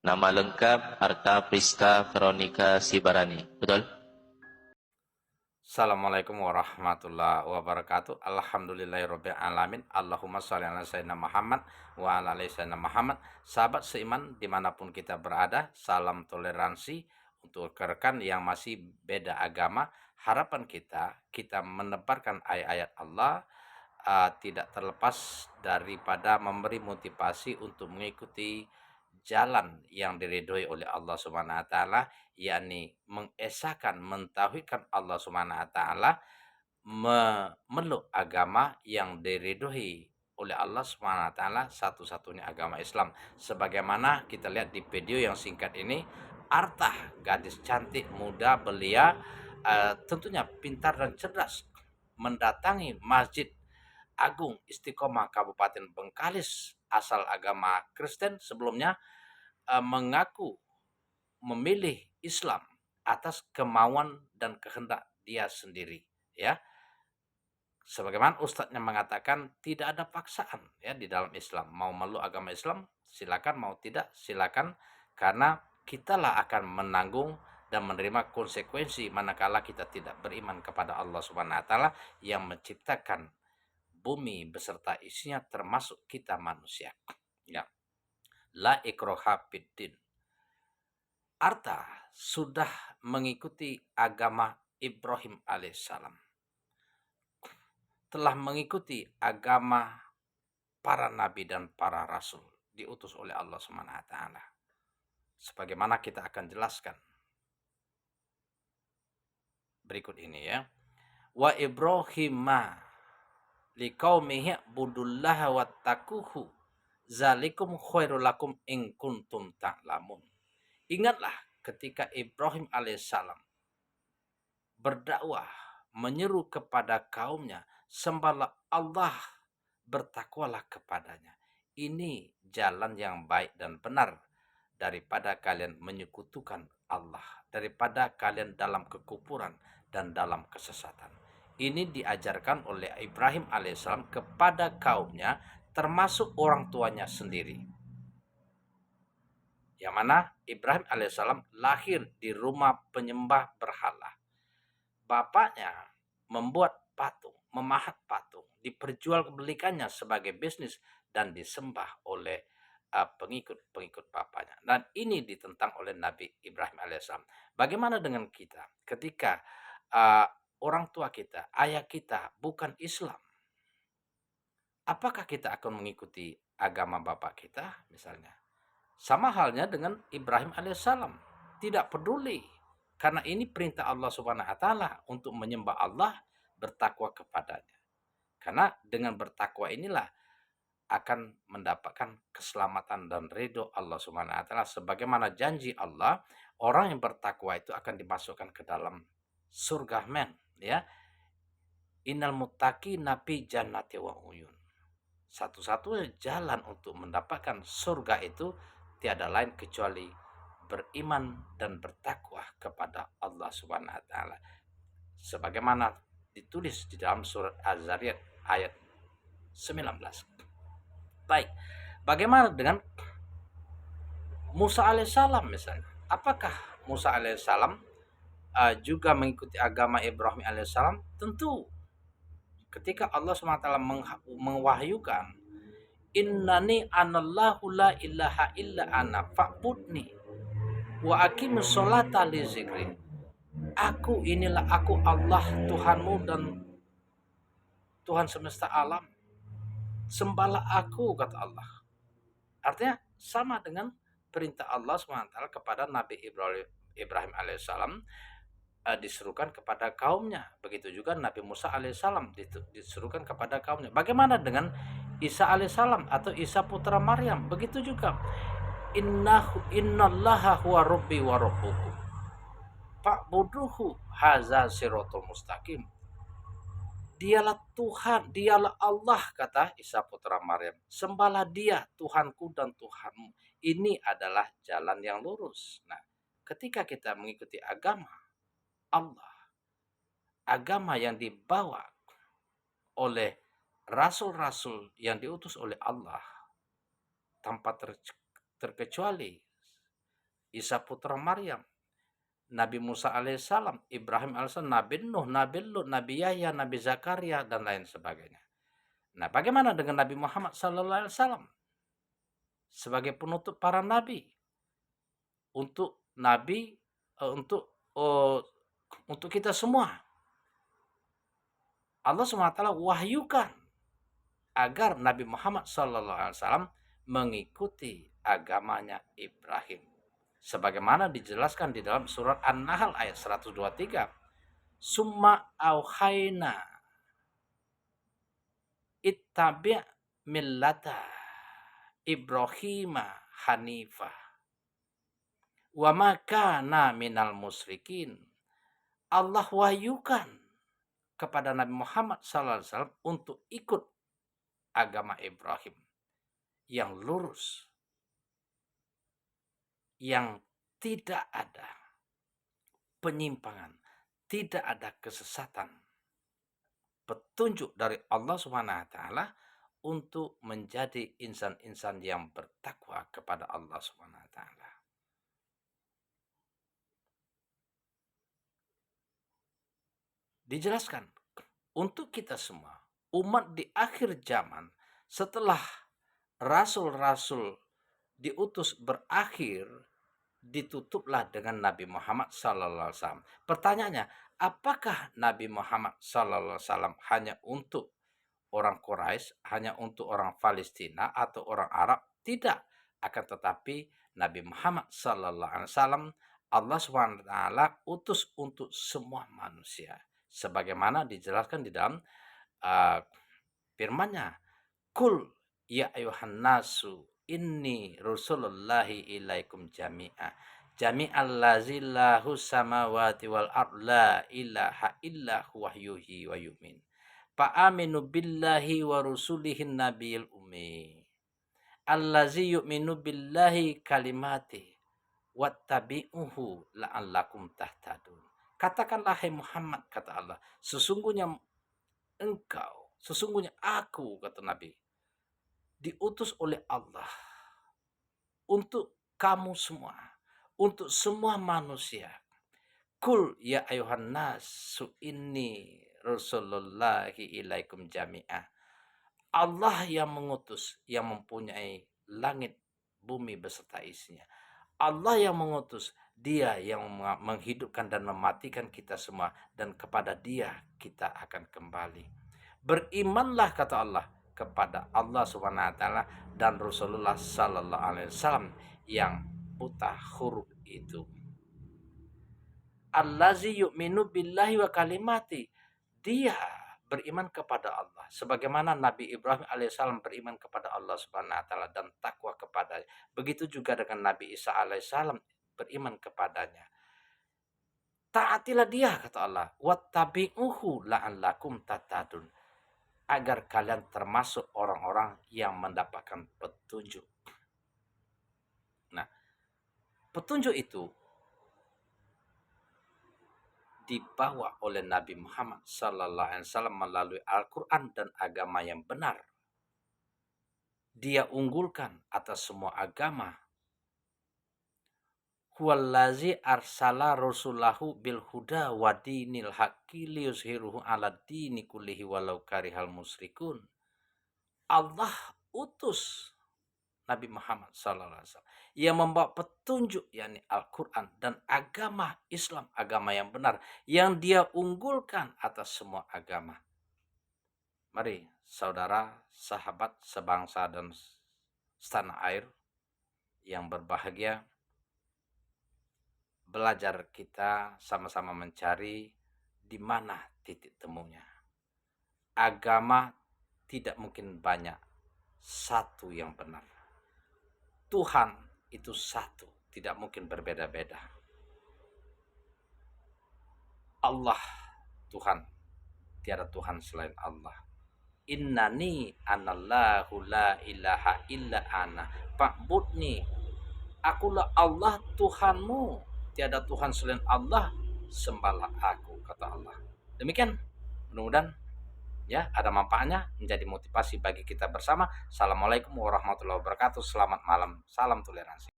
Nama lengkap Arta Priska Veronica Sibarani. Betul? Assalamualaikum warahmatullahi wabarakatuh. Alhamdulillahirabbil alamin. Allahumma shalli ala sayyidina Muhammad wa ala ali sayyidina Muhammad. Sahabat seiman dimanapun kita berada, salam toleransi untuk rekan yang masih beda agama. Harapan kita menebarkan ayat-ayat Allah, tidak terlepas daripada memberi motivasi untuk mengikuti jalan yang diridhoi oleh Allah Subhanahu wa taala, yakni mengesahkan, mentauhidkan Allah Subhanahu wa taala, memeluk agama yang diridhoi oleh Allah Subhanahu wa taala, satu-satunya agama Islam. Sebagaimana kita lihat di video yang singkat ini, Artah, gadis cantik muda belia, tentunya pintar dan cerdas, mendatangi Masjid Agung Istiqomah Kabupaten Bengkalis, asal agama Kristen sebelumnya, mengaku memilih Islam atas kemauan dan kehendak dia sendiri, ya. Sebagaimana ustadznya mengatakan, tidak ada paksaan ya di dalam Islam. Mau meluk agama Islam silakan, mau tidak silakan, karena kitalah akan menanggung dan menerima konsekuensi manakala kita tidak beriman kepada Allah Subhanahu wa taala yang menciptakan bumi beserta isinya, termasuk kita manusia. Ya. La ikraha fiddin. Arta sudah mengikuti agama Ibrahim alaihissalam, telah mengikuti agama para nabi dan para rasul diutus oleh Allah Subhanahu wa taala. Sebagaimana kita akan jelaskan berikut ini, ya. Wa Ibrahima liqaumihi budullaha wattaquhu zalikum khairul lakum in kuntum ta'lamun. Ingatlah ketika Ibrahim alaihissalam berdakwah, menyeru kepada kaumnya, sembahlah Allah, bertakwalah kepadanya. Ini jalan yang baik dan benar, daripada kalian menyekutukan Allah, daripada kalian dalam kekufuran dan dalam kesesatan. Ini diajarkan oleh Ibrahim alaihissalam kepada kaumnya, termasuk orang tuanya sendiri. Yang mana Ibrahim alaihissalam lahir di rumah penyembah berhala. Bapaknya membuat patung, memahat patung, diperjualbelikannya sebagai bisnis dan disembah oleh pengikut-pengikut bapaknya. Dan ini ditentang oleh Nabi Ibrahim alaihissalam. Bagaimana dengan kita ketika uh, orang tua kita, ayah kita bukan Islam? Apakah kita akan mengikuti agama bapak kita misalnya? Sama halnya dengan Ibrahim alaihissalam. Tidak peduli. Karena ini perintah Allah Subhanahu wa taala untuk menyembah Allah, bertakwa kepadanya. Karena dengan bertakwa inilah akan mendapatkan keselamatan dan ridho Allah Subhanahu wa taala. Sebagaimana janji Allah, orang yang bertakwa itu akan dimasukkan ke dalam surga, men, ya. Innal muttaqina fi jannati wa uyun. Satu-satunya jalan untuk mendapatkan surga itu tiada lain kecuali beriman dan bertakwa kepada Allah Subhanahu wa taala. Sebagaimana ditulis di dalam surat Az-Zariyat ayat 19. Baik. Bagaimana dengan Musa alaihissalam misalnya? Apakah Musa alaihissalam juga mengikuti agama Ibrahim alaihissalam? Tentu. Ketika Allah SWT mewahyukan, innani anallahu la ilaha illa ana fa'budni wa aqimus sholata li zikri. Aku Allah Tuhanmu dan Tuhan semesta alam. Sembahlah aku, kata Allah. Artinya sama dengan perintah Allah SWT kepada Nabi Ibrahim alaihissalam, diserukan kepada kaumnya. Begitu juga Nabi Musa alaihissalam diserukan kepada kaumnya. Bagaimana dengan Isa alaihissalam atau Isa putra Maryam? Begitu juga. Innallaha huwa rabbi wa rabbukum fa'buduhu haza siratul mustaqim. Dialah Tuhan, dialah Allah, kata Isa putra Maryam. Sembahlah dia, Tuhanku dan Tuhanmu. Ini adalah jalan yang lurus. Nah, ketika kita mengikuti agama Allah, agama yang dibawa oleh rasul-rasul yang diutus oleh Allah, tanpa terkecuali Isa putra Maryam, Nabi Musa alaihissalam, Ibrahim alaihissalam, Nabi Nuh, Nabi Lut, Nabi Yahya, Nabi Zakaria, dan lain sebagainya. Nah, bagaimana dengan Nabi Muhammad SAW sebagai penutup para nabi? Untuk nabi, untuk kita semua. Allah SWT wahyukan agar Nabi Muhammad SAW mengikuti agamanya Ibrahim. Sebagaimana dijelaskan di dalam surat An-Nahl ayat 123. Summa auhayna ittabi' millata Ibrahima hanifah wa ma kana minal musyrikin. Allah wahyukan kepada Nabi Muhammad SAW untuk ikut agama Ibrahim yang lurus, yang tidak ada penyimpangan, tidak ada kesesatan. Petunjuk dari Allah SWT untuk menjadi insan-insan yang bertakwa kepada Allah SWT. Dijelaskan untuk kita semua, umat di akhir zaman setelah rasul-rasul diutus berakhir, ditutuplah dengan Nabi Muhammad SAW. Pertanyaannya, apakah Nabi Muhammad SAW hanya untuk orang Quraisy, hanya untuk orang Palestina atau orang Arab? Tidak. Akan tetapi Nabi Muhammad SAW Allah SWT utus untuk semua manusia. Sebagaimana dijelaskan di dalam firman-Nya, Kul ya ayuhan nasu inni rusulullahi ilaikum jami'a jami'allazi lahu samawati wal ard la ilaha illa huwa yuhyi wa yumin fa aminu billahi wa rusulihin nabiyil ummi allazi yu'minu billahi kalimati wattabi'uhu la'allakum tahtadun. Katakanlah hai Muhammad, kata Allah, sesungguhnya aku, kata Nabi, diutus oleh Allah untuk kamu semua, untuk semua manusia. Kul ya ayuhan nasu inni rasulullahi ilaikum jami'a. Allah yang mengutus, yang mempunyai langit, bumi beserta isinya. Allah yang mengutus, Dia yang menghidupkan dan mematikan kita semua, dan kepada Dia kita akan kembali. Berimanlah, kata Allah, kepada Allah SWT dan Rasulullah Sallallahu Alaihi Wasallam yang buta huruf itu. Allazi yu'minu billahi wa kalimati. Dia beriman kepada Allah sebagaimana Nabi Ibrahim alaihissalam beriman kepada Allah Subhanahu wa taala dan takwa kepadanya. Begitu juga dengan Nabi Isa alaihissalam beriman kepadanya. Taatilah dia, kata Allah, wattabi'uhu la'allakum tahtadun, agar kalian termasuk orang-orang yang mendapatkan petunjuk. Nah, petunjuk itu dibawa oleh Nabi Muhammad Sallallahu Alaihi Wasallam melalui Al-Quran dan agama yang benar. Dia unggulkan atas semua agama. Huwallazi arsala rasulahu bil huda wa dinil haqqi liyuzhiruhu 'ala dini kullihi walau karihal musyrikun. Allah utus Nabi Muhammad SAW yang membawa petunjuk, yakni Al-Quran dan agama Islam, agama yang benar, yang Dia unggulkan atas semua agama. Mari saudara, sahabat, sebangsa dan setanah air yang berbahagia, belajar kita sama-sama mencari di mana titik temunya. Agama tidak mungkin banyak, satu yang benar. Tuhan itu satu, tidak mungkin berbeda-beda. Allah Tuhan, tiada Tuhan selain Allah. Innani anallahu la ilaha illa ana fa'budni. Akulah Allah Tuhanmu, tiada Tuhan selain Allah, sembahlah aku, kata Allah. Demikian, mudah-mudahan ya ada manfaatnya, menjadi motivasi bagi kita bersama. Assalamualaikum warahmatullahi wabarakatuh. Selamat malam, salam toleransi.